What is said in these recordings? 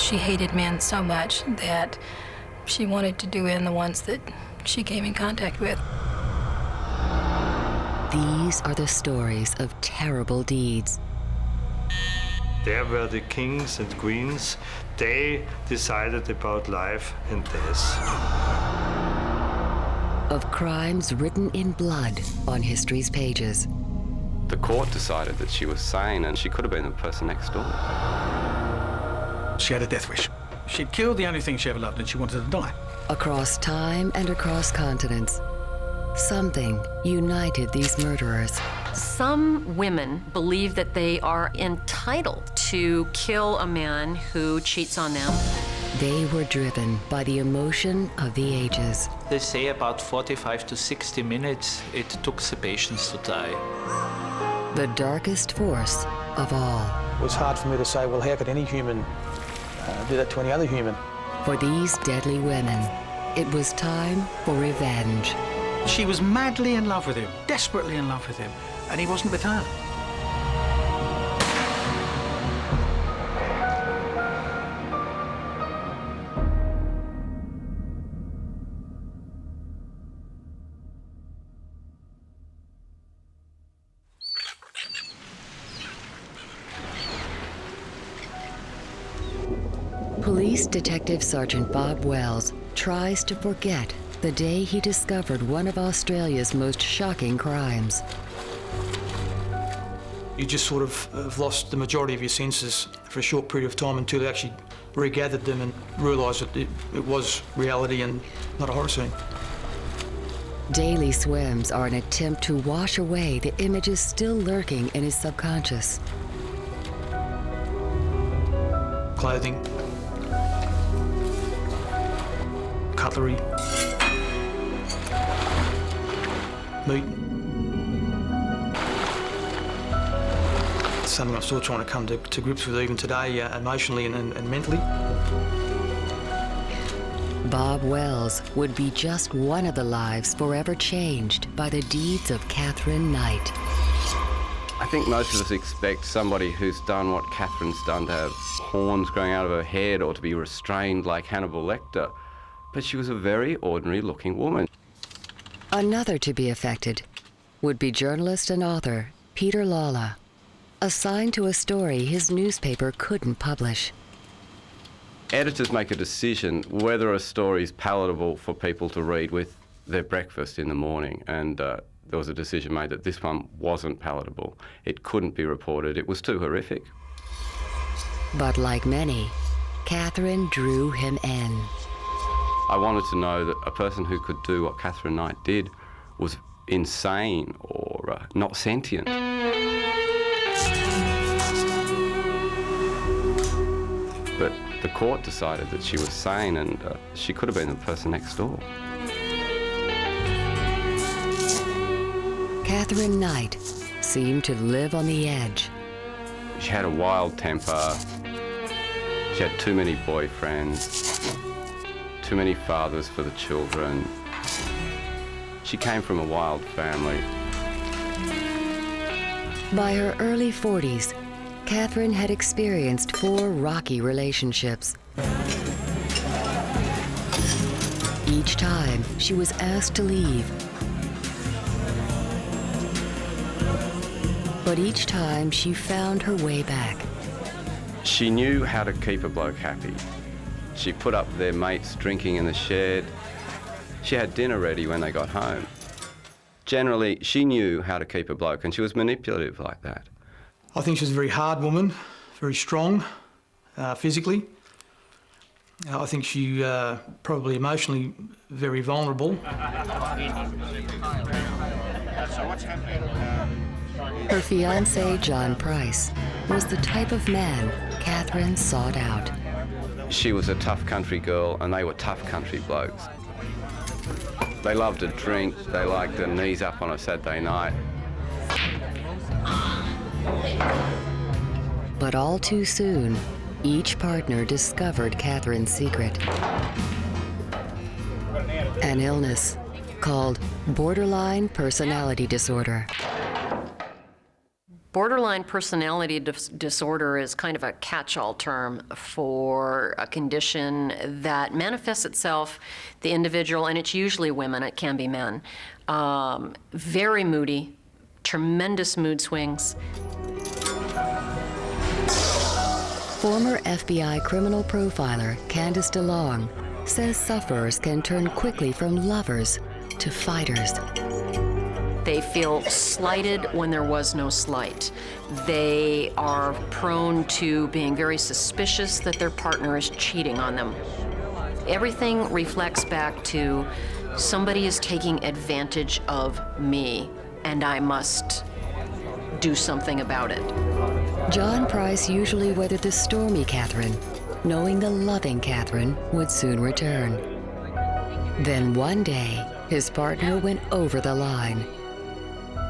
She hated men so much that she wanted to do in the ones that she came in contact with. These are the stories of terrible deeds. There were the kings and queens. They decided about life and death. Of crimes written in blood on history's pages. The court decided that she was sane and she could have been the person next door. She had a death wish. She'd killed the only thing she ever loved and she wanted to die. Across time and across continents, something united these murderers. Some women believe that they are entitled to kill a man who cheats on them. They were driven by the emotion of the ages. They say about 45 to 60 minutes it took the patients to die. The darkest force of all. It was hard for me to say, well, how could any human do that to any other human? For these deadly women, it was time for revenge. She was madly in love with him, desperately in love with him, and he wasn't with her. Police Detective Sergeant Bob Wells tries to forget the day he discovered one of Australia's most shocking crimes. You just sort of have lost the majority of your senses for a short period of time until you actually regathered them and realised that it was reality and not a horror scene. Daily swims are an attempt to wash away the images still lurking in his subconscious. Clothing, cutlery, meat. It's something I'm still trying to come to grips with even today, emotionally and mentally. Bob Wells would be just one of the lives forever changed by the deeds of Catherine Knight. I think most of us expect somebody who's done what Catherine's done to have horns growing out of her head or to be restrained like Hannibal Lecter. But she was a very ordinary-looking woman. Another to be affected would be journalist and author Peter Lawler, assigned to a story his newspaper couldn't publish. Editors make a decision whether a story is palatable for people to read with their breakfast in the morning, and there was a decision made that this one wasn't palatable. It couldn't be reported. It was too horrific. But like many, Catherine drew him in. I wanted to know that a person who could do what Catherine Knight did was insane or not sentient. But the court decided that she was sane and she could have been the person next door. Catherine Knight seemed to live on the edge. She had a wild temper. She had too many boyfriends, too many fathers for the children. She came from a wild family. By her early 40s, Catherine had experienced 4 rocky relationships. Each time, she was asked to leave. But each time, she found her way back. She knew how to keep a bloke happy. She put up their mates drinking in the shed. She had dinner ready when they got home. Generally, she knew how to keep a bloke, and she was manipulative like that. I think she was a very hard woman, very strong physically. I think she probably emotionally very vulnerable. Her fiancé, John Price, was the type of man Catherine sought out. She was a tough country girl, and they were tough country blokes. They loved to drink. They liked their knees up on a Saturday night. But all too soon, each partner discovered Catherine's secret. An illness called borderline personality disorder. Borderline personality disorder is kind of a catch-all term for a condition that manifests itself, the individual, and it's usually women, it can be men, very moody, tremendous mood swings. Former FBI criminal profiler Candice DeLong says sufferers can turn quickly from lovers to fighters. They feel slighted when there was no slight. They are prone to being very suspicious that their partner is cheating on them. Everything reflects back to somebody is taking advantage of me, and I must do something about it. John Price usually weathered the stormy Catherine, knowing the loving Catherine would soon return. Then one day, his partner went over the line,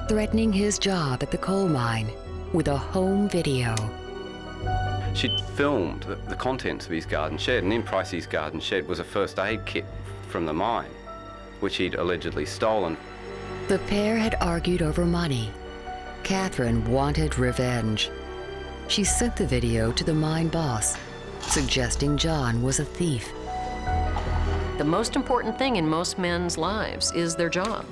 threatening his job at the coal mine with a home video. She'd filmed the contents of his garden shed, and in Pricey's garden shed was a first aid kit from the mine, which he'd allegedly stolen. The pair had argued over money. Catherine wanted revenge. She sent the video to the mine boss, suggesting John was a thief. The most important thing in most men's lives is their job.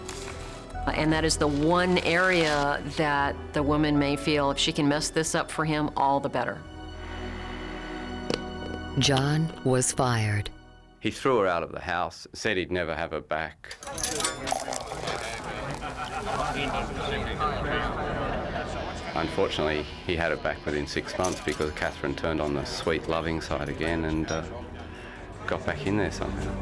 And that is the one area that the woman may feel if she can mess this up for him, all the better. John was fired. He threw her out of the house, said he'd never have her back. Unfortunately, he had her back within 6 months because Catherine turned on the sweet, loving side again and got back in there somehow.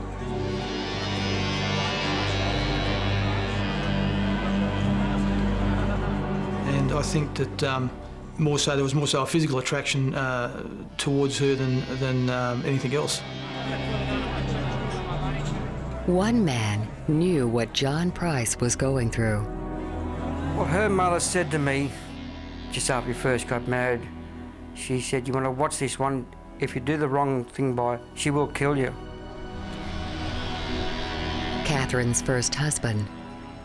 And I think that there was more so a physical attraction towards her than anything else. One man knew what John Price was going through. Well, her mother said to me, just after we first got married, she said, "You want to watch this one? If you do the wrong thing by, she will kill you." Catherine's first husband,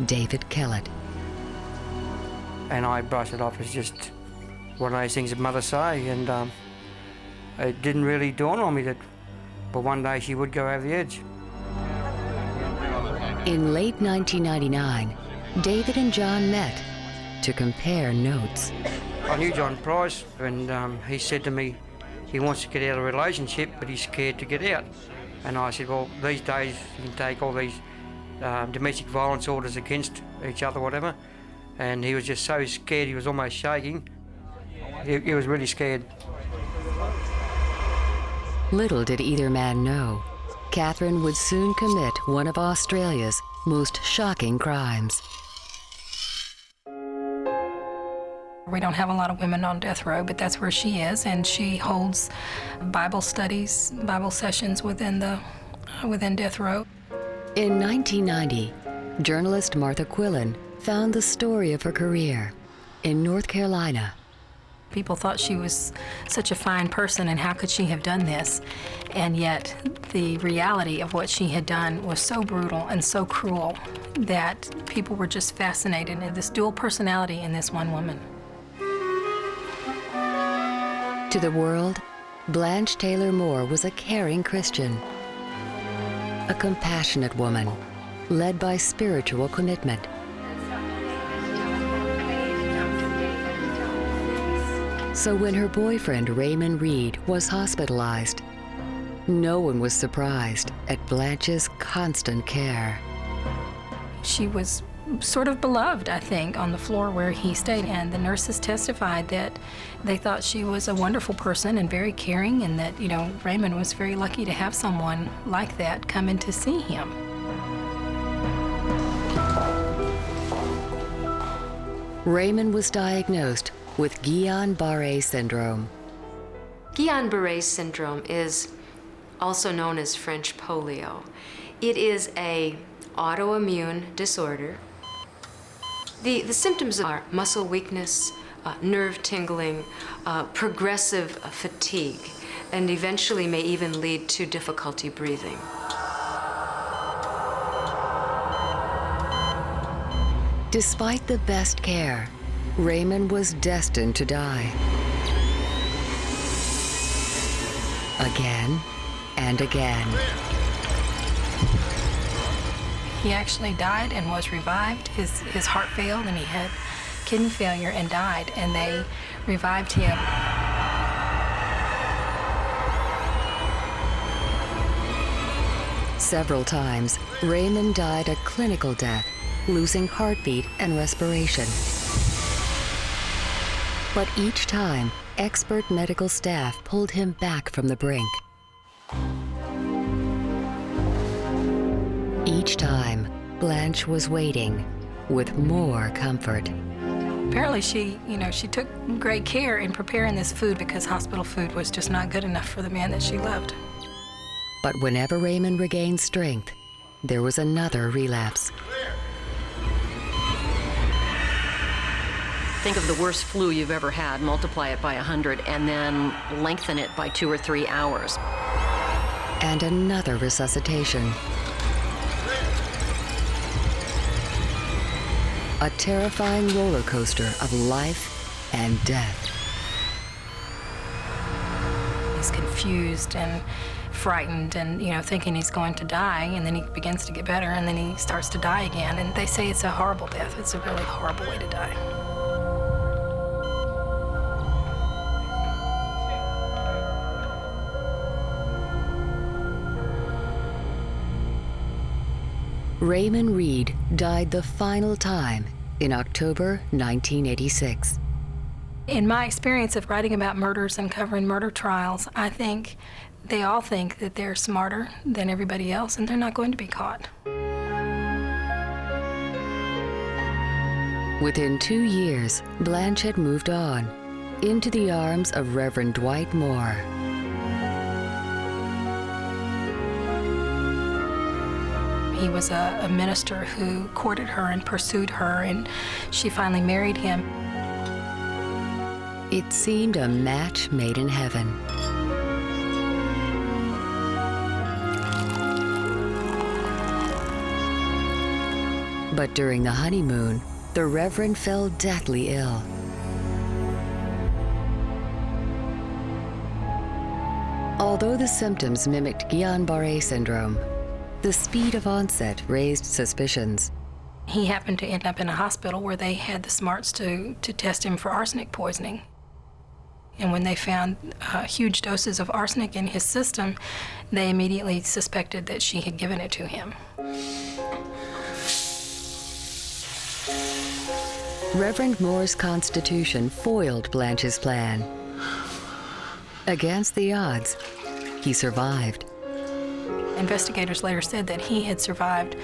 David Kellett. And I brushed it off as just one of those things that mothers say, and it didn't really dawn on me that, but one day she would go over the edge. In late 1999, David and John met to compare notes. I knew John Price, and he said to me he wants to get out of a relationship, but he's scared to get out. And I said, well, these days you can take all these domestic violence orders against each other, whatever. And he was just so scared, he was almost shaking. He was really scared. Little did either man know, Catherine would soon commit one of Australia's most shocking crimes. We don't have a lot of women on death row, but that's where she is, and she holds Bible studies, Bible sessions within death row. In 1990, journalist Martha Quillen found the story of her career in North Carolina. People thought she was such a fine person, and how could she have done this? And yet, the reality of what she had done was so brutal and so cruel that people were just fascinated in this dual personality in this one woman. To the world, Blanche Taylor Moore was a caring Christian, a compassionate woman, led by spiritual commitment. So when her boyfriend Raymond Reed was hospitalized, no one was surprised at Blanche's constant care. She was sort of beloved, I think, on the floor where he stayed, and the nurses testified that they thought she was a wonderful person and very caring, and that, you know, Raymond was very lucky to have someone like that come in to see him. Raymond was diagnosed with Guillain-Barré syndrome. Guillain-Barré syndrome is also known as French polio. It is an autoimmune disorder. The symptoms are muscle weakness, nerve tingling, progressive fatigue, and eventually may even lead to difficulty breathing. Despite the best care, Raymond was destined to die. Again and again. He actually died and was revived. His heart failed and he had kidney failure and died, and they revived him. Several times, Raymond died a clinical death, losing heartbeat and respiration. But each time, expert medical staff pulled him back from the brink. Each time, Blanche was waiting with more comfort. Apparently she took great care in preparing this food because hospital food was just not good enough for the man that she loved. But whenever Raymond regained strength, there was another relapse. Think of the worst flu you've ever had, multiply it by 100, and then lengthen it by 2 or 3 hours. And another resuscitation. A terrifying roller coaster of life and death. He's confused and frightened and, thinking he's going to die, and then he begins to get better, and then he starts to die again. And they say it's a horrible death. It's a really horrible way to die. Raymond Reed died the final time in October 1986. In my experience of writing about murders and covering murder trials, I think they all think that they're smarter than everybody else, and they're not going to be caught. Within 2 years, Blanche had moved on into the arms of Reverend Dwight Moore. He was a minister who courted her and pursued her, and she finally married him. It seemed a match made in heaven. But during the honeymoon, the Reverend fell deathly ill. Although the symptoms mimicked Guillain-Barré syndrome, the speed of onset raised suspicions. He happened to end up in a hospital where they had the smarts to test him for arsenic poisoning. And when they found huge doses of arsenic in his system, they immediately suspected that she had given it to him. Reverend Moore's constitution foiled Blanche's plan. Against the odds, he survived. Investigators later said that he had survived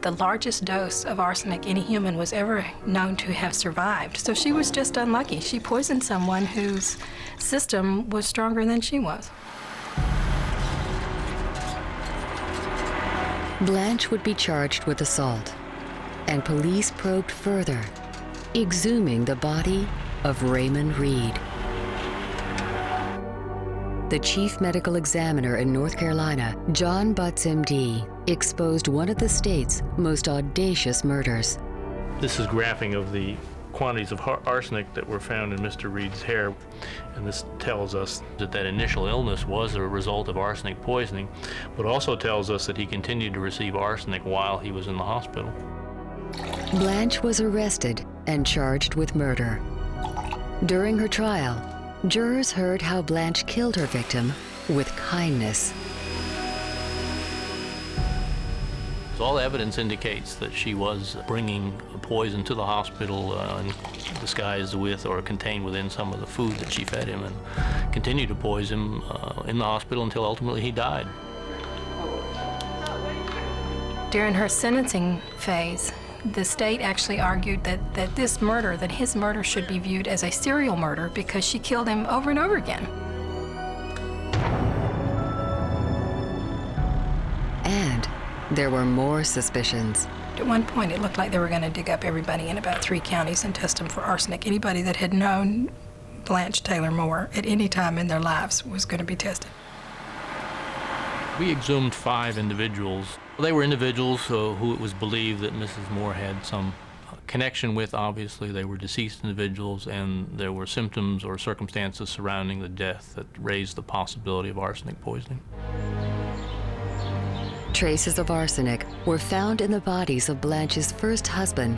the largest dose of arsenic any human was ever known to have survived. So she was just unlucky. She poisoned someone whose system was stronger than she was. Blanche would be charged with assault, and police probed further, exhuming the body of Raymond Reed. The chief medical examiner in North Carolina, John Butts, MD, exposed one of the state's most audacious murders. This is graphing of the quantities of arsenic that were found in Mr. Reed's hair, and this tells us that that initial illness was a result of arsenic poisoning, but also tells us that he continued to receive arsenic while he was in the hospital. Blanche was arrested and charged with murder. During her trial, jurors heard how Blanche killed her victim with kindness. All evidence indicates that she was bringing poison to the hospital and disguised with or contained within some of the food that she fed him, and continued to poison him in the hospital until ultimately he died. During her sentencing phase, the state actually argued that his murder should be viewed as a serial murder because she killed him over and over again. And there were more suspicions. At one point, it looked like they were going to dig up everybody in about 3 counties and test them for arsenic. Anybody that had known Blanche Taylor Moore at any time in their lives was going to be tested. We exhumed 5 individuals. They were individuals who it was believed that Mrs. Moore had some connection with, obviously, they were deceased individuals, and there were symptoms or circumstances surrounding the death that raised the possibility of arsenic poisoning. Traces of arsenic were found in the bodies of Blanche's first husband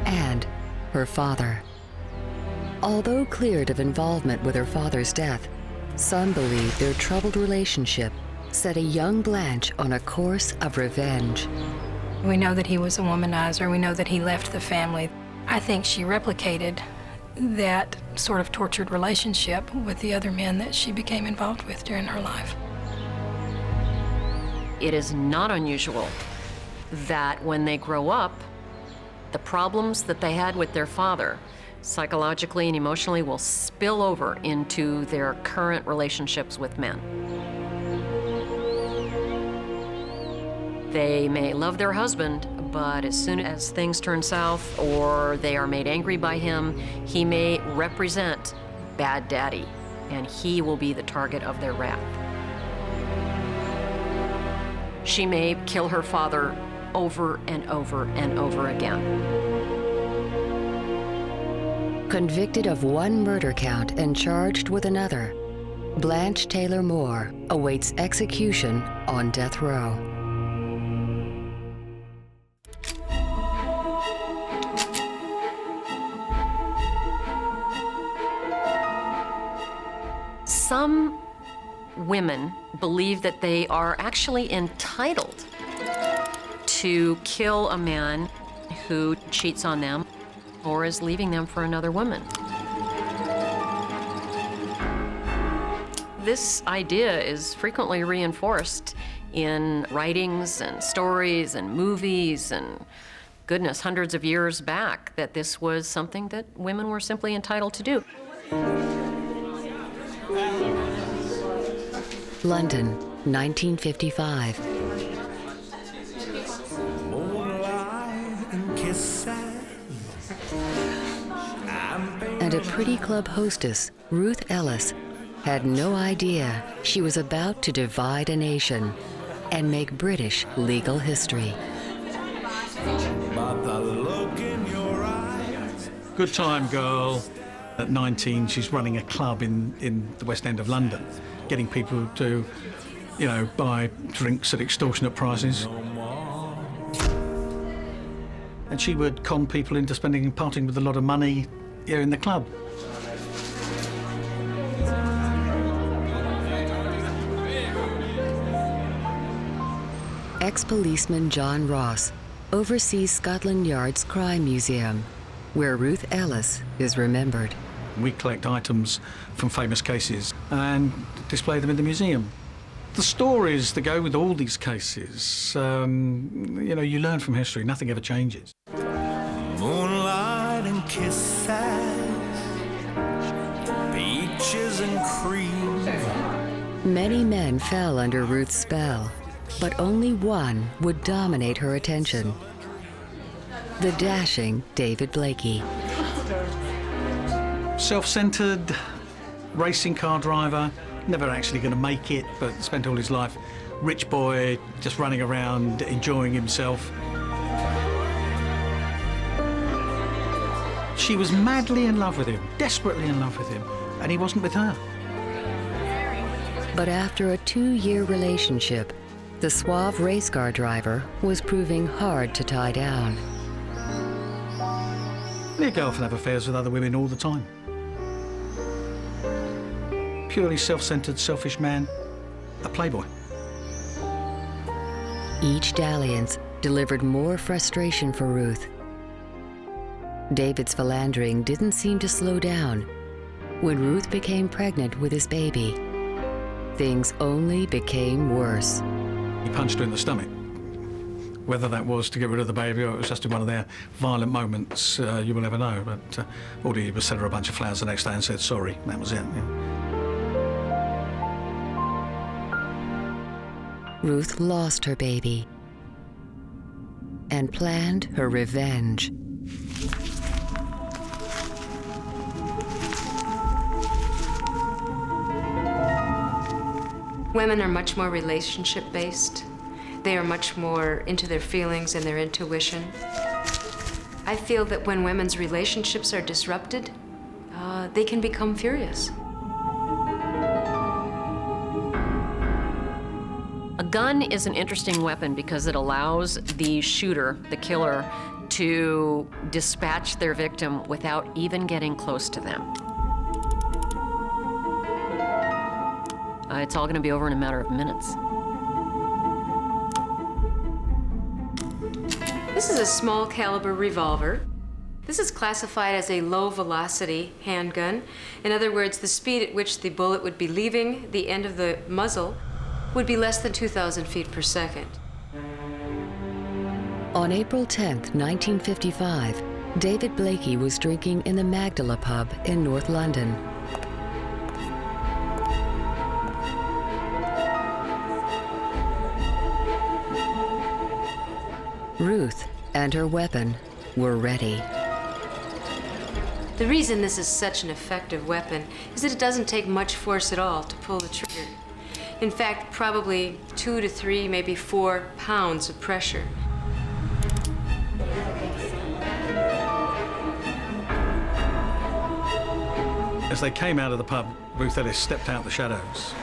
and her father. Although cleared of involvement with her father's death, some believe their troubled relationship set a young Blanche on a course of revenge. We know that he was a womanizer. We know that he left the family. I think she replicated that sort of tortured relationship with the other men that she became involved with during her life. It is not unusual that when they grow up, the problems that they had with their father, psychologically and emotionally, will spill over into their current relationships with men. They may love their husband, but as soon as things turn south or they are made angry by him, he may represent bad daddy, and he will be the target of their wrath. She may kill her father over and over and over again. Convicted of one murder count and charged with another, Blanche Taylor Moore awaits execution on death row. Some women believe that they are actually entitled to kill a man who cheats on them or is leaving them for another woman. This idea is frequently reinforced in writings and stories and movies and, goodness, hundreds of years back, that this was something that women were simply entitled to do. London, 1955. And a pretty club hostess, Ruth Ellis, had no idea she was about to divide a nation and make British legal history. Good time girl. At 19, she's running a club in the West End of London, getting people to, buy drinks at extortionate prices. And she would con people into spending and parting with a lot of money here in the club. Ex-policeman John Ross oversees Scotland Yard's Crime Museum, where Ruth Ellis is remembered. We collect items from famous cases and display them in the museum. The stories that go with all these cases, you learn from history. Nothing ever changes. Moonlight and kisses, peaches and cream. Many men fell under Ruth's spell, but only one would dominate her attention: the dashing David Blakey. Self-centered, racing car driver, never actually going to make it, but spent all his life. Rich boy, just running around, enjoying himself. She was madly in love with him, desperately in love with him, and he wasn't with her. But after a 2-year relationship, the suave race car driver was proving hard to tie down. Your girl can have affairs with other women all the time. Purely self-centered, selfish man, a playboy. Each dalliance delivered more frustration for Ruth. David's philandering didn't seem to slow down. When Ruth became pregnant with his baby, things only became worse. He punched her in the stomach. Whether that was to get rid of the baby or it was just in one of their violent moments, you will never know. But all he did was send her a bunch of flowers the next day and said sorry. That was it. Yeah. Ruth lost her baby and planned her revenge. Women are much more relationship-based. They are much more into their feelings and their intuition. I feel that when women's relationships are disrupted, they can become furious. A gun is an interesting weapon because it allows the shooter, the killer, to dispatch their victim without even getting close to them. It's all going to be over in a matter of minutes. This is a small caliber revolver. This is classified as a low velocity handgun. In other words, the speed at which the bullet would be leaving the end of the muzzle would be less than 2,000 feet per second. On April 10, 1955, David Blakey was drinking in the Magdala pub in North London. Ruth and her weapon were ready. The reason this is such an effective weapon is that it doesn't take much force at all to pull the trigger. In fact, probably 2 to 3, maybe 4 pounds of pressure. As they came out of the pub, Ruth Ellis stepped out the shadows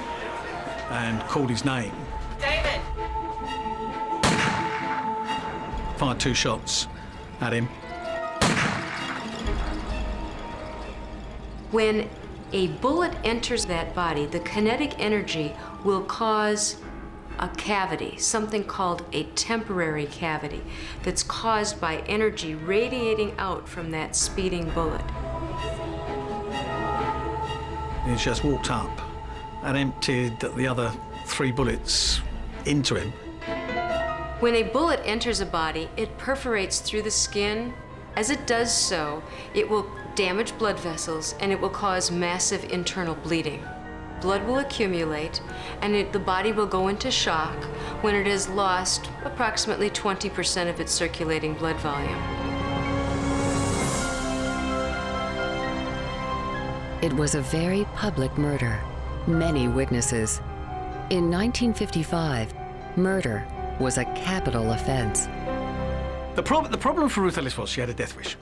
and called his name. David! Fired 2 shots at him. When a bullet enters that body, the kinetic energy will cause a cavity, something called a temporary cavity, that's caused by energy radiating out from that speeding bullet. He just walked up and emptied the other 3 bullets into him. When a bullet enters a body, it perforates through the skin. As it does so, it will damage blood vessels and it will cause massive internal bleeding. Blood will accumulate and the body will go into shock when it has lost approximately 20% of its circulating blood volume. It was a very public murder. Many witnesses. In 1955, murder was a capital offense. The problem for Ruth Ellis was she had a death wish.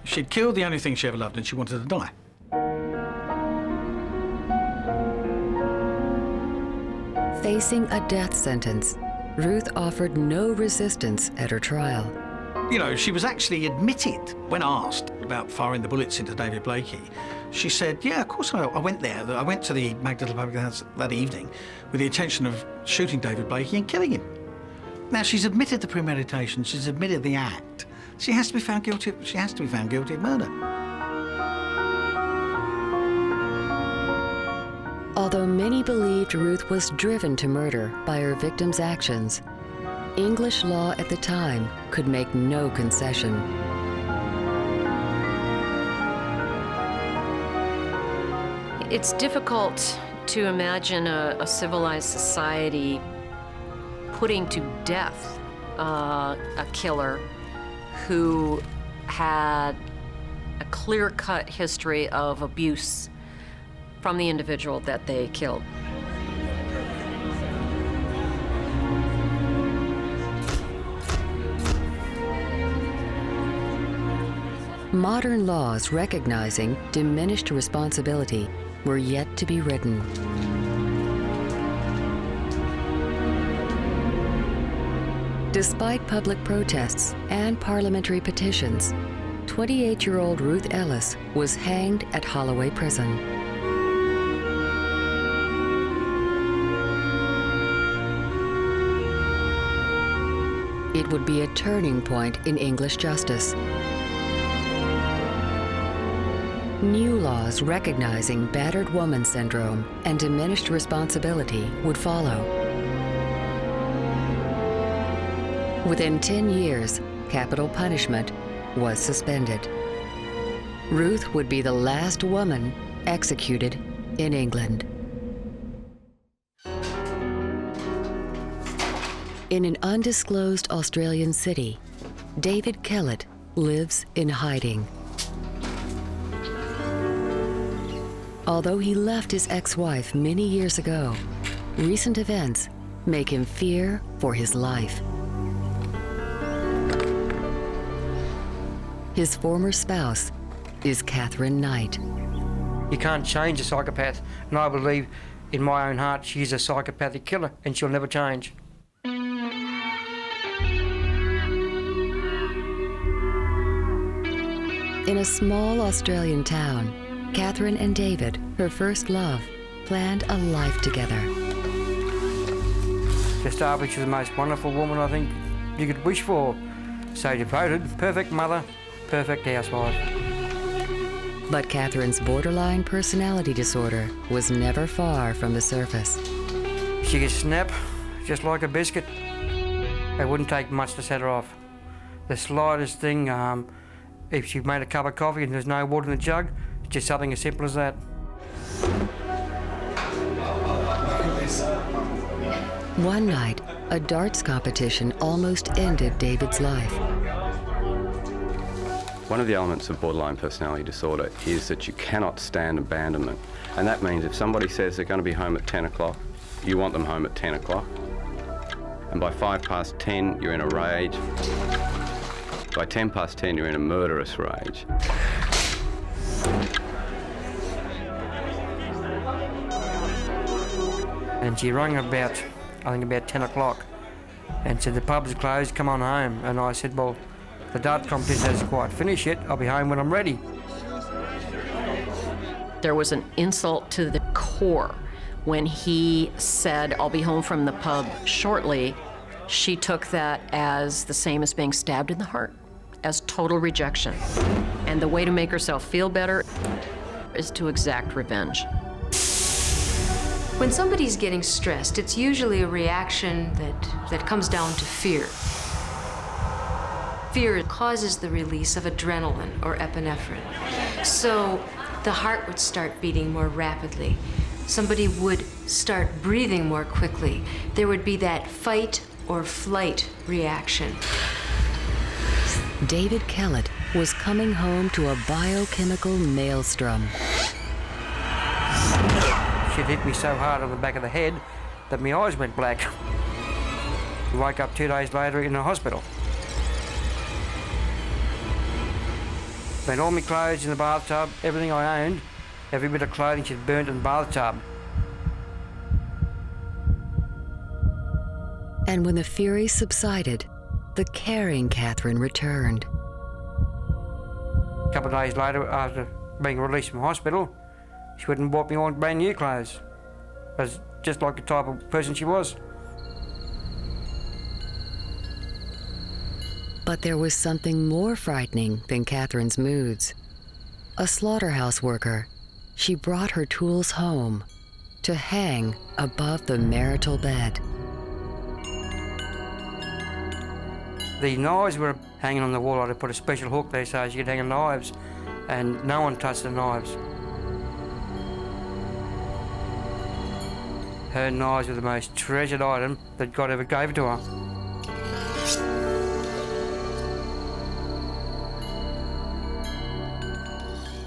She'd killed the only thing she ever loved and she wanted to die. Facing a death sentence, Ruth offered no resistance at her trial. You know, she was actually admitted when asked about firing the bullets into David Blakey. She said, yeah, of course I went there. I went to the Magdala Public House that evening with the intention of shooting David Blakey and killing him. Now, she's admitted the premeditation, she's admitted the act. She has to be found guilty of murder. Although many believed Ruth was driven to murder by her victim's actions, English law at the time could make no concession. It's difficult to imagine a civilized society putting to death a killer who had a clear-cut history of abuse from the individual that they killed. Modern laws recognizing diminished responsibility were yet to be written. Despite public protests and parliamentary petitions, 28-year-old Ruth Ellis was hanged at Holloway Prison. It would be a turning point in English justice. New laws recognizing battered woman syndrome and diminished responsibility would follow. Within 10 years, capital punishment was suspended. Ruth would be the last woman executed in England. In an undisclosed Australian city, David Kellett lives in hiding. Although he left his ex-wife many years ago, recent events make him fear for his life. His former spouse is Catherine Knight. You can't change a psychopath, and I believe in my own heart she's a psychopathic killer and she'll never change. In a small Australian town, Catherine and David, her first love, planned a life together. To start with, she's the most wonderful woman I think you could wish for. So devoted, perfect mother, perfect housewife. But Catherine's borderline personality disorder was never far from the surface. She could snap just like a biscuit. It wouldn't take much to set her off. The slightest thing, if she made a cup of coffee and there's no water in the jug, it's just something as simple as that. One night, a darts competition almost ended David's life. One of the elements of borderline personality disorder is that you cannot stand abandonment. And that means if somebody says they're going to be home at 10 o'clock, you want them home at 10 o'clock. And by 10:05, you're in a rage. By 10:10, you're in a murderous rage. And she rang about 10 o'clock and said, the pub's closed, come on home. And I said, well, the dart competition hasn't quite finished yet. I'll be home when I'm ready. There was an insult to the core when he said, I'll be home from the pub shortly. She took that as the same as being stabbed in the heart, as total rejection. And the way to make herself feel better is to exact revenge. When somebody's getting stressed, it's usually a reaction that comes down to fear. Fear causes the release of adrenaline or epinephrine. So the heart would start beating more rapidly. Somebody would start breathing more quickly. There would be that fight or flight reaction. David Kellett was coming home to a biochemical maelstrom. She'd hit me so hard on the back of the head that my eyes went black. I woke up 2 days later in a hospital. Spent all my clothes in the bathtub, everything I owned, every bit of clothing she'd burnt in the bathtub. And when the fury subsided, the caring Catherine returned. A couple of days later, after being released from hospital, she went and bought me all brand new clothes. It was just like the type of person she was. But there was something more frightening than Catherine's moods. A slaughterhouse worker, she brought her tools home to hang above the marital bed. The knives were hanging on the wall. I had put a special hook there so she could hang the knives, and no one touched the knives. Her knives were the most treasured item that God ever gave to her.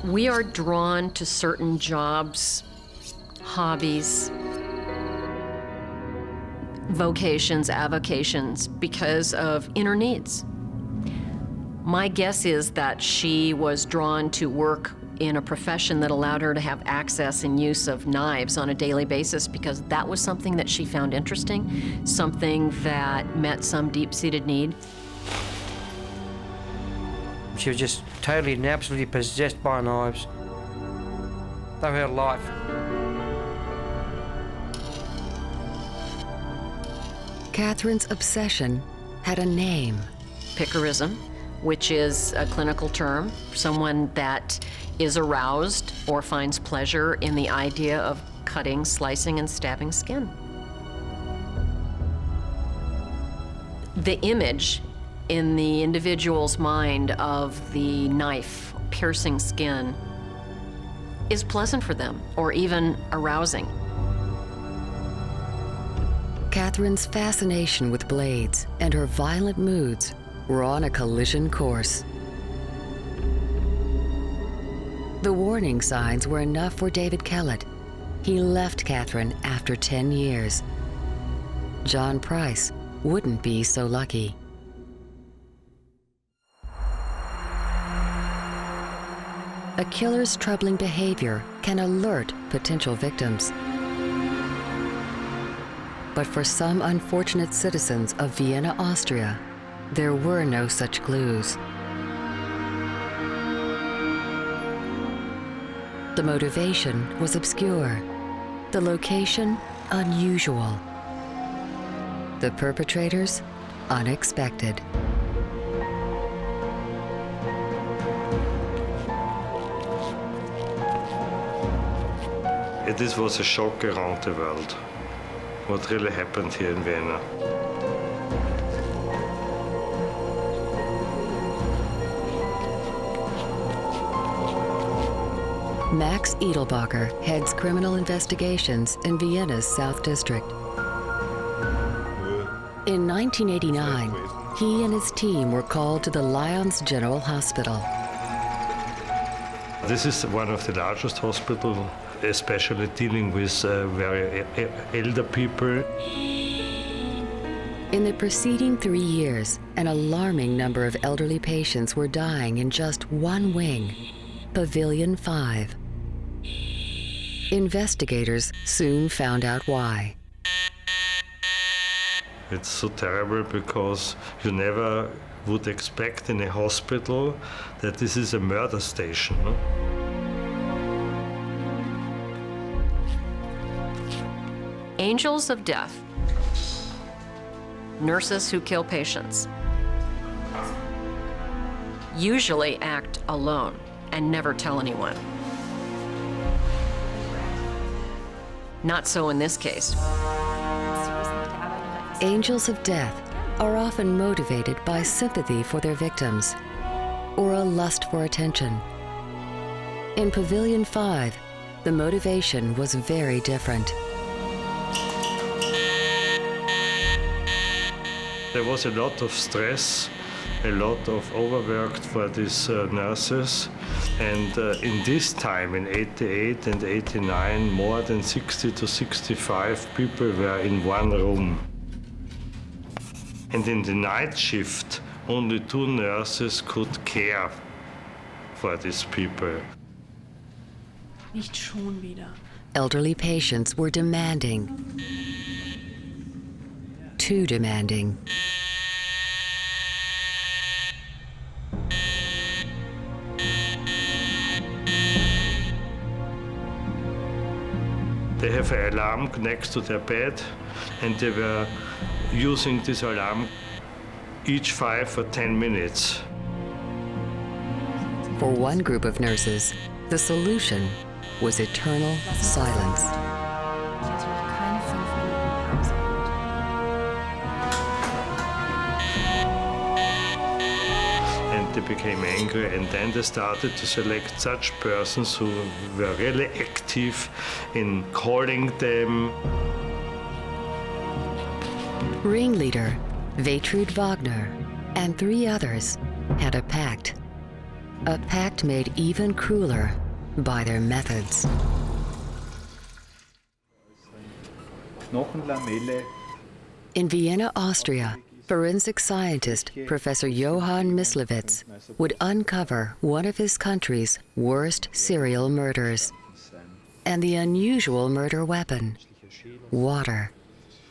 We are drawn to certain jobs, hobbies, vocations, avocations, because of inner needs. My guess is that she was drawn to work in a profession that allowed her to have access and use of knives on a daily basis because that was something that she found interesting, something that met some deep-seated need. She was just totally and absolutely possessed by knives. They were her life. Catherine's obsession had a name. Picarism, which is a clinical term, someone that is aroused or finds pleasure in the idea of cutting, slicing, and stabbing skin. The image in the individual's mind of the knife piercing skin is pleasant for them or even arousing. Catherine's fascination with blades and her violent moods were on a collision course. The warning signs were enough for David Kellett. He left Catherine after 10 years. John Price wouldn't be so lucky. a killer's troubling behavior can alert potential victims. But for some unfortunate citizens of Vienna, Austria, there were no such clues. The motivation was obscure, the location unusual, the perpetrators unexpected. This was a shock around the world, what really happened here in Vienna. Max Edelbacher heads criminal investigations in Vienna's South District. In 1989, he and his team were called to the Lyons General Hospital. This is one of the largest hospitals, especially dealing with very elder people. In the preceding 3 years, an alarming number of elderly patients were dying in just one wing, Pavilion 5. Investigators soon found out why. It's so terrible because you never would expect in a hospital that this is a murder station. No? Angels of death. Nurses who kill patients. Usually act alone and never tell anyone. Not so in this case. Angels of death are often motivated by sympathy for their victims or a lust for attention. In Pavilion 5, the motivation was very different. There was a lot of stress, a lot of overwork for these nurses. And in this time, in 88 and 89, more than 60 to 65 people were in one room. And in the night shift, only 2 nurses could care for these people. Nicht schon wieder. Elderly patients were demanding. Too demanding. They have an alarm next to their bed, and they were using this alarm each 5 or 10 minutes. For one group of nurses, the solution was eternal silence. And they became angry, and then they started to select such persons who were really active in calling them. Ringleader Gertrude Wagner and 3 others had a pact made even crueler by their methods. In Vienna, Austria, forensic scientist Professor Johann Mislewitz would uncover one of his country's worst serial murders and the unusual murder weapon, water.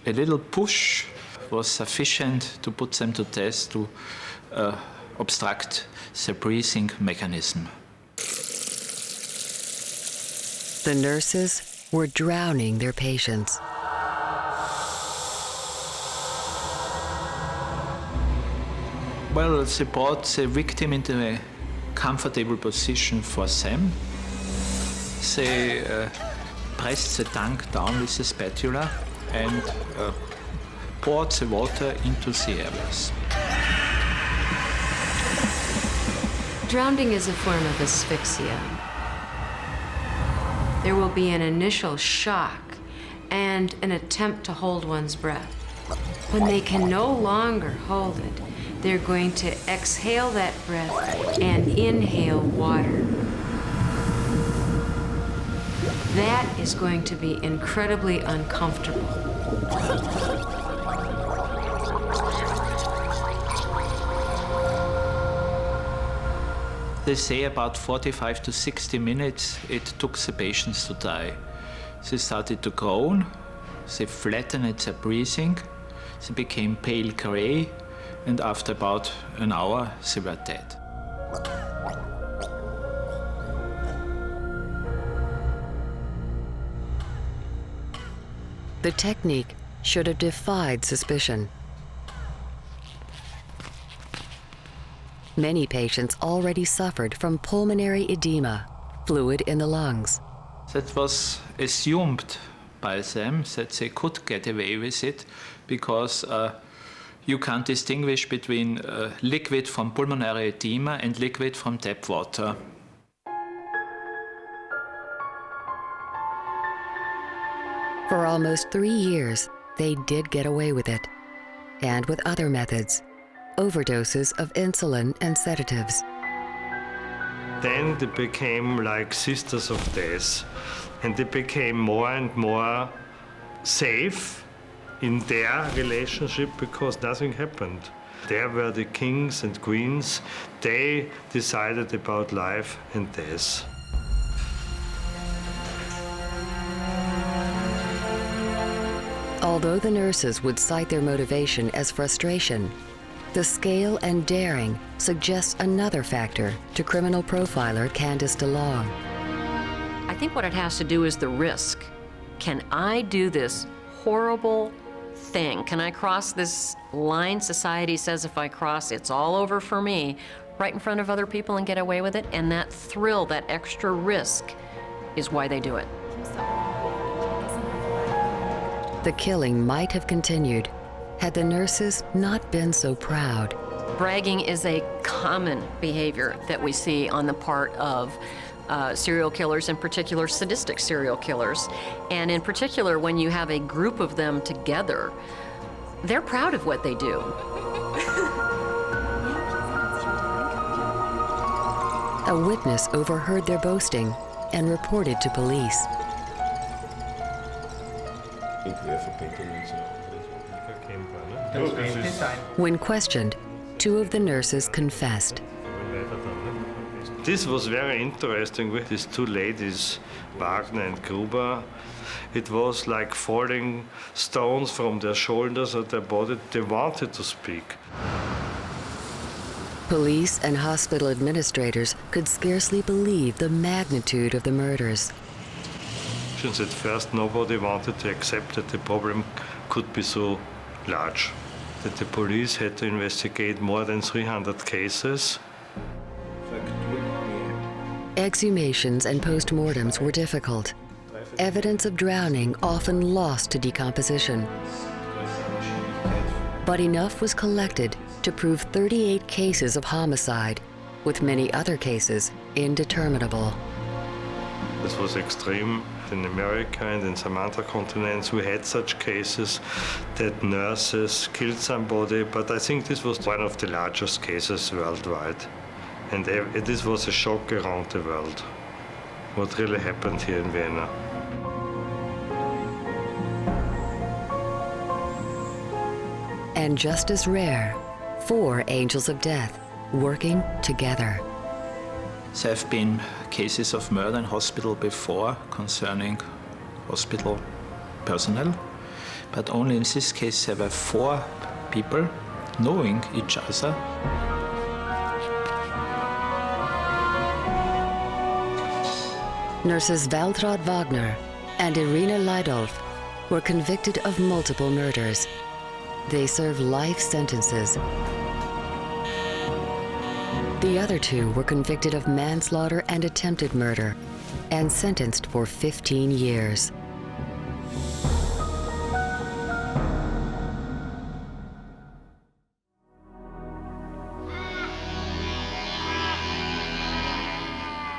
A little push was sufficient to put them to test to obstruct the breathing mechanism. The nurses were drowning their patients. Well, they brought the victim into a comfortable position for them. They pressed the tank down with a spatula and poured the water into the airways. Drowning is a form of asphyxia. There will be an initial shock and an attempt to hold one's breath. When they can no longer hold it, they're going to exhale that breath and inhale water. That is going to be incredibly uncomfortable. They say about 45 to 60 minutes it took the patients to die. They started to groan, they flattened their breathing, they became pale gray, and after about an hour they were dead. The technique should have defied suspicion. Many patients already suffered from pulmonary edema, fluid in the lungs. That was assumed by them that they could get away with it because you can't distinguish between liquid from pulmonary edema and liquid from tap water. For almost 3 years, they did get away with it, and with other methods, overdoses of insulin and sedatives. Then they became like sisters of death, and they became more and more safe in their relationship because nothing happened. There were the kings and queens. They decided about life and death. Although the nurses would cite their motivation as frustration, the scale and daring suggests another factor to criminal profiler Candice DeLong. I think what it has to do is the risk. Can I do this horrible thing? Can I cross this line society says if I cross, it's all over for me, right in front of other people and get away with it? And that thrill, that extra risk, is why they do it. The killing might have continued had the nurses not been so proud. Bragging is a common behavior that we see on the part of serial killers, in particular sadistic serial killers. And in particular, when you have a group of them together, they're proud of what they do. A witness overheard their boasting and reported to police. When questioned, 2 of the nurses confessed. This was very interesting with these 2 ladies, Wagner and Gruber. It was like falling stones from their shoulders or their body. They wanted to speak. Police and hospital administrators could scarcely believe the magnitude of the murders. At first, nobody wanted to accept that the problem could be so large, that the police had to investigate more than 300 cases. Exhumations and postmortems were difficult. Evidence of drowning often lost to decomposition. But enough was collected to prove 38 cases of homicide, with many other cases indeterminable. This was extreme. In America and in some other continents, we had such cases that nurses killed somebody, but I think this was one of the largest cases worldwide. And this was a shock around the world, what really happened here in Vienna. And just as rare, 4 angels of death working together. There have been cases of murder in hospital before concerning hospital personnel, but only in this case there were 4 people knowing each other. Nurses Waltraud Wagner and Irina Leidolf were convicted of multiple murders. They served life sentences. The other 2 were convicted of manslaughter and attempted murder and sentenced for 15 years.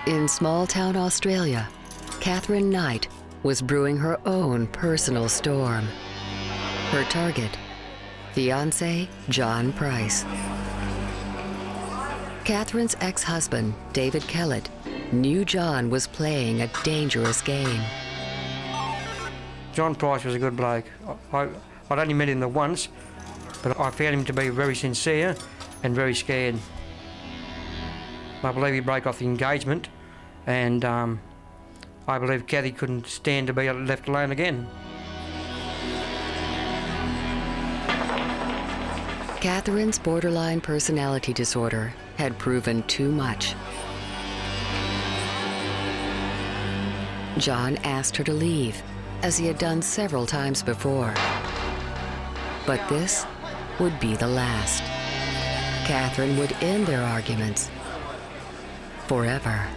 In small-town Australia, Catherine Knight was brewing her own personal storm. Her target, fiancé John Price. Catherine's ex-husband, David Kellett, knew John was playing a dangerous game. John Price was a good bloke. I'd only met him the once, but I found him to be very sincere and very scared. I believe he broke off the engagement, and I believe Kathy couldn't stand to be left alone again. Catherine's borderline personality disorder had proven too much. John asked her to leave, as he had done several times before. But this would be the last. Catherine would end their arguments forever.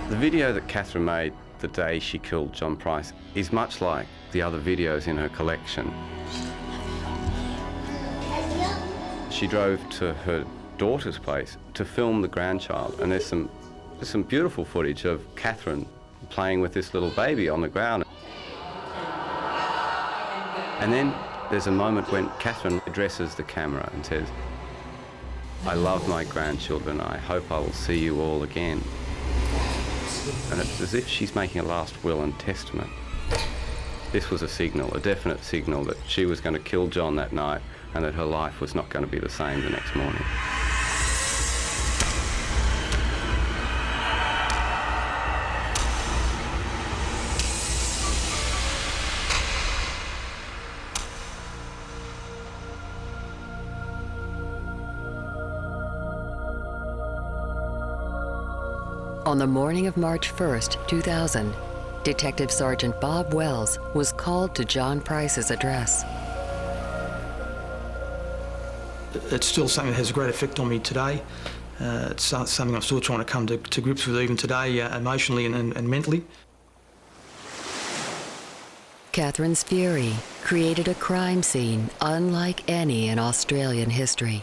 The video that Catherine made the day she killed John Price is much like the other videos in her collection. She drove to her daughter's place to film the grandchild, and there's some beautiful footage of Catherine playing with this little baby on the ground. And then there's a moment when Catherine addresses the camera and says, "I love my grandchildren. I hope I will see you all again." And it's as if she's making a last will and testament. This was a signal, a definite signal that she was going to kill John that night and that her life was not going to be the same the next morning. On the morning of March 1st, 2000, Detective Sergeant Bob Wells was called to John Price's address. It's still something that has a great effect on me today. It's something I'm still trying to come to grips with even today, emotionally and mentally. Catherine's fury created a crime scene unlike any in Australian history.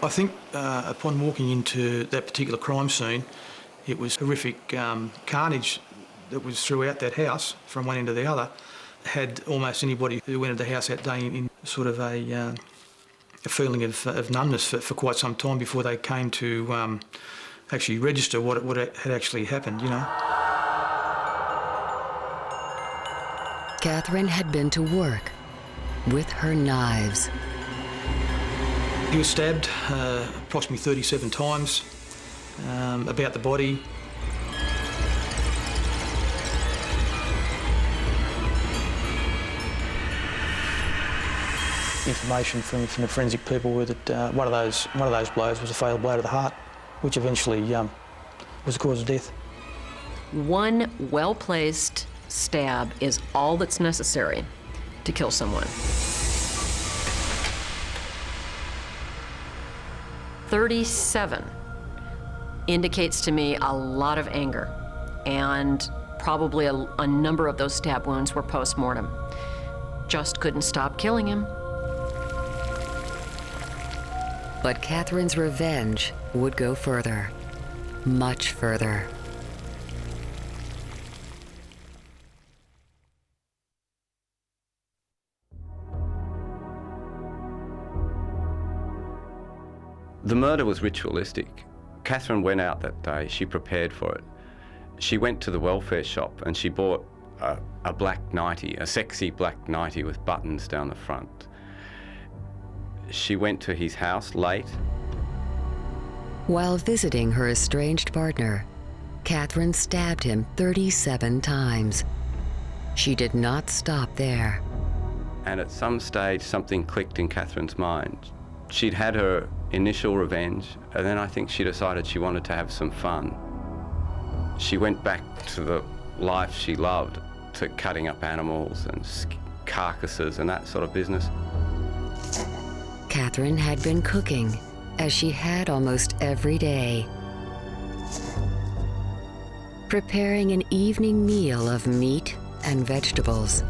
I think upon walking into that particular crime scene, it was horrific carnage that was throughout that house from one end to the other. Had almost anybody who went into the house that day in sort of a feeling of numbness for quite some time before they came to actually register what had actually happened, you know. Catherine had been to work with her knives. He was stabbed approximately 37 times about the body. Information from the forensic people were that one of those blows was a fatal blow to the heart, which eventually was the cause of death. One well-placed stab is all that's necessary to kill someone. 37 indicates to me a lot of anger, and probably a number of those stab wounds were post-mortem. Just couldn't stop killing him. But Catherine's revenge would go further, much further. The murder was ritualistic. Catherine went out that day, she prepared for it. She went to the welfare shop and she bought a black nightie, a sexy black nightie with buttons down the front. She went to his house late. While visiting her estranged partner, Catherine stabbed him 37 times. She did not stop there. And at some stage, something clicked in Catherine's mind. She'd had her initial revenge, and then I think she decided she wanted to have some fun. She went back to the life she loved, to cutting up animals and carcasses and that sort of business. Catherine had been cooking, as she had almost every day, preparing an evening meal of meat and vegetables.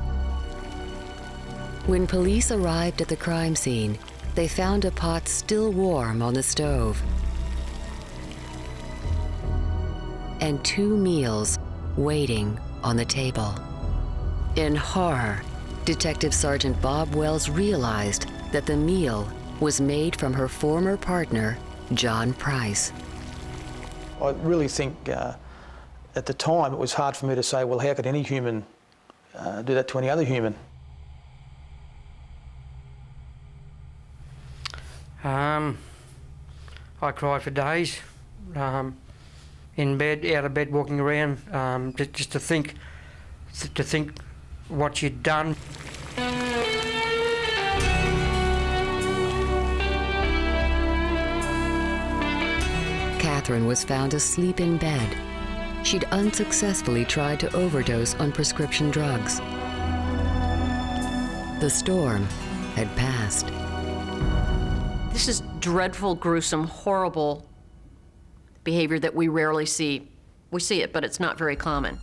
When police arrived at the crime scene, they found a pot still warm on the stove and 2 meals waiting on the table. In horror, Detective Sergeant Bob Wells realized that the meal was made from her former partner, John Price. I really think at the time it was hard for me to say, well, how could any human do that to any other human? I cried for days, in bed, out of bed, walking around, just to think what she'd done. Catherine was found asleep in bed. She'd unsuccessfully tried to overdose on prescription drugs. The storm had passed. This is dreadful, gruesome, horrible behavior that we rarely see. We see it, but it's not very common.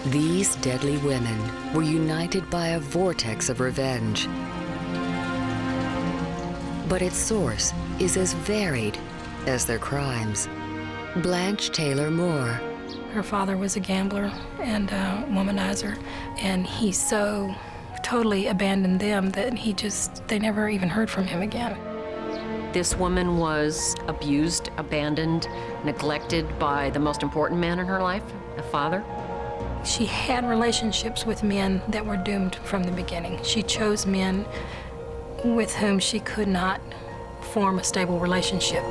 These deadly women were united by a vortex of revenge. But its source is as varied as their crimes. Blanche Taylor Moore. Her father was a gambler and a womanizer, and he so totally abandoned them that they never even heard from him again. This woman was abused, abandoned, neglected by the most important man in her life, a father. She had relationships with men that were doomed from the beginning. She chose men with whom she could not form a stable relationship.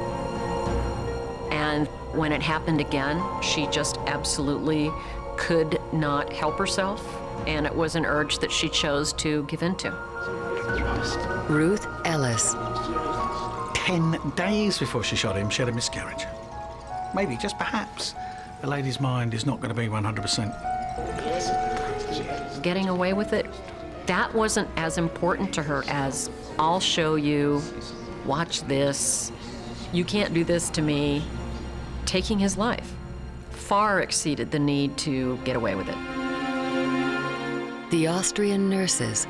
And when it happened again, she just absolutely could not help herself, and it was an urge that she chose to give into. Ruth Ellis. 10 days before she shot him, she had a miscarriage. Maybe, just perhaps, a lady's mind is not going to be 100%. Getting away with it, that wasn't as important to her as, I'll show you, watch this, you can't do this to me. Taking his life far exceeded the need to get away with it. The Austrian nurses.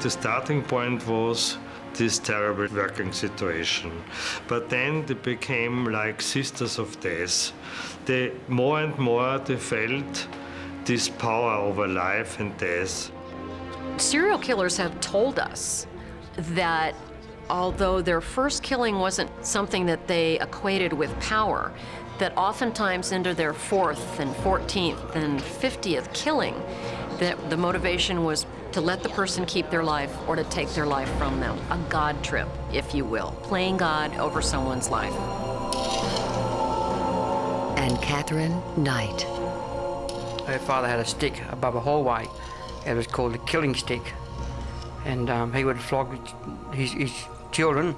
The starting point was this terrible working situation. But then they became like sisters of death. More and more they felt this power over life and death. Serial killers have told us that although their first killing wasn't something that they equated with power, that oftentimes into their 4th and 14th and 50th killing, that the motivation was to let the person keep their life or to take their life from them. A God trip, if you will. Playing God over someone's life. And Catherine Knight. Her father had a stick above a hallway. It was called the killing stick. And he would flog his children,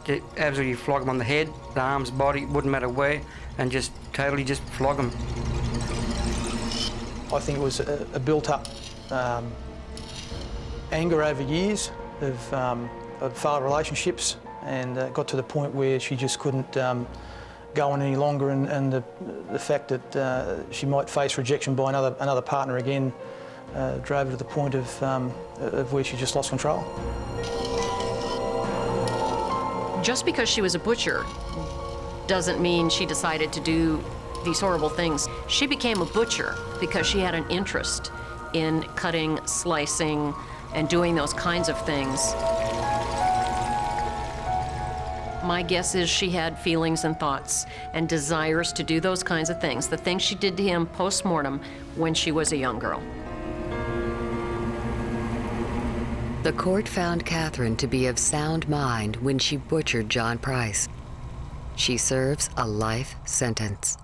to absolutely flog them on the head, the arms, body, wouldn't matter where, and just totally just flog them. I think it was a built-up anger over years of failed relationships, and got to the point where she just couldn't go on any longer, and the fact that she might face rejection by another partner again drove her to the point of where she just lost control. Just because she was a butcher doesn't mean she decided to do these horrible things. She became a butcher because she had an interest in cutting, slicing, and doing those kinds of things. My guess is she had feelings and thoughts and desires to do those kinds of things, the things she did to him post-mortem when she was a young girl. The court found Catherine to be of sound mind when she butchered John Price. She serves a life sentence.